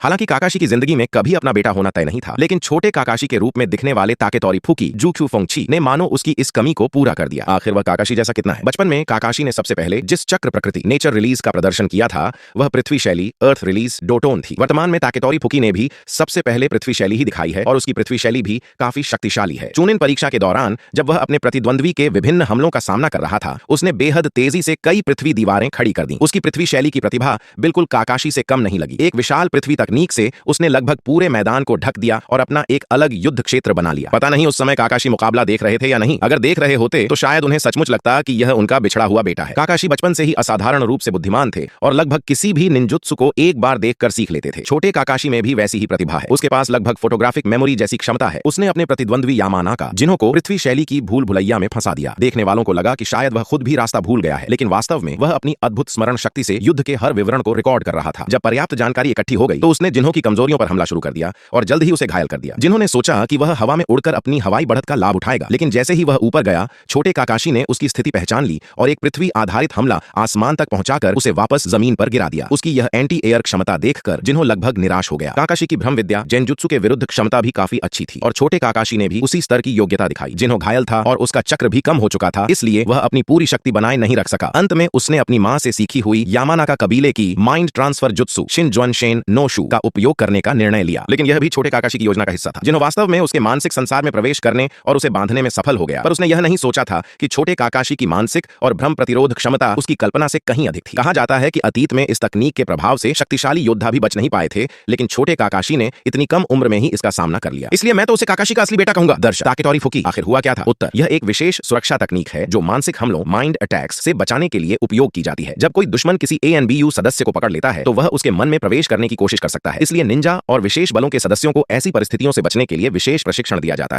हालांकि काकाशी की जिंदगी में कभी अपना बेटा होना तय नहीं था, लेकिन छोटे काकाशी के रूप में दिखने वाले ताकेतोरी फुकी जू क्यूफोंगची ने मानो उसकी इस कमी को पूरा कर दिया। आखिर वह काकाशी जैसा कितना है। बचपन में काकाशी ने सबसे पहले जिस चक्र प्रकृति नेचर रिलीज का प्रदर्शन किया था वह पृथ्वी शैली अर्थ रिलीज डोटोन थी। वर्तमान में ताकेतोरी फुकी ने भी सबसे पहले पृथ्वी शैली ही दिखाई है और उसकी पृथ्वी शैली भी काफी शक्तिशाली है। चूनिन परीक्षा के दौरान जब वह अपने प्रतिद्वंद्वी के विभिन्न हमलों का सामना कर रहा था, उसने बेहद तेजी से कई पृथ्वी दीवारें खड़ी कर दी। उसकी पृथ्वी शैली की प्रतिभा बिल्कुल काकाशी से कम नहीं लगी। एक विशाल पृथ्वी तकनीक से उसने लगभग पूरे मैदान को ढक दिया और अपना एक अलग युद्ध क्षेत्र बना लिया। पता नहीं उस समय काकाशी मुकाबला देख रहे थे या नहीं। अगर देख रहे होते तो शायद उन्हें सचमुच लगता कि यह उनका बिछड़ा हुआ बेटा है। काकाशी बचपन से ही असाधारण रूप से बुद्धिमान थे और लगभग किसी भी निंजुत्सु को एक बार देखकर सीख लेते थे। छोटे काकाशी में भी वैसी ही प्रतिभा है। उसके पास लगभग फोटोग्राफिक मेमोरी जैसी क्षमता है। उसने अपने प्रतिद्वंद्वी यामानाका, जिन्हों को पृथ्वी शैली की भूल भुलैया में फंसा दिया। देखने वालों को लगा कि शायद वह खुद भी रास्ता भूल गया है, लेकिन वास्तव में वह अपनी अद्भुत स्मरण शक्ति से युद्ध के हर विवरण को रिकॉर्ड कर रहा था। जब पर्याप्त जानकारी इकट्ठी हो गई तो उसने जिन्हों की कमजोरियों पर हमला शुरू कर दिया और जल्द ही उसे घायल कर दिया। जिन्होंने सोचा कि वह हवा में उड़कर अपनी हवाई बढ़त का लाभ उठाएगा, लेकिन जैसे ही वह ऊपर गया, छोटे काकाशी ने उसकी स्थिति पहचान ली और एक पृथ्वी आधारित हमला आसमान तक पहुंचाकर उसे वापस जमीन पर गिरा दिया। उसकी यह एंटी एयर क्षमता देखकर जिन्हों लगभग निराश हो गया। काकाशी की भ्रम विद्या जेनजुत्सु के विरुद्ध क्षमता भी काफी अच्छी थी और छोटे काकाशी ने भी उसी स्तर की योग्यता दिखाई। जिन्हों घायल था और उसका चक्र भी कम हो चुका था, इसलिए वह अपनी पूरी शक्ति बनाए नहीं रख सका। अंत में उसने अपनी मां से सीखी हुई यामानाका कबीले की माइंड ट्रांसफर जुत्सु शिनजुआनशेन नोशु का उपयोग करने का निर्णय लिया। लेकिन यह भी छोटे काकाशी की योजना का हिस्सा था, जिन्हों वास्तव में उसके मानसिक संसार में प्रवेश करने और उसे बांधने में सफल हो गया। पर उसने यह नहीं सोचा था कि छोटे काकाशी की मानसिक और भ्रम प्रतिरोध क्षमता उसकी कल्पना से कहीं अधिक थी। कहा जाता है कि अतीत में इस तकनीक के प्रभाव से शक्तिशाली योद्धा भी बच नहीं पाए थे, लेकिन छोटे काकाशी ने इतनी कम उम्र में ही इसका सामना कर लिया। इसलिए मैं तो उसे काकाशी का असली बेटा कहूंगा। दर्शक, ताकेतोरी फुकी आखिर हुआ क्या था? उत्तर, यह एक विशेष सुरक्षा तकनीक है जो मानसिक हमलों माइंड अटैक्स से बचाने के लिए उपयोग की जाती है। जब कोई दुश्मन किसी ANBU सदस्य को पकड़ लेता है तो वह उसके मन में प्रवेश करने की कोशिश कर सकता है। इसलिए निंजा और विशेष बलों के सदस्यों को ऐसी परिस्थितियों से बचने के लिए विशेष प्रशिक्षण दिया जाता है।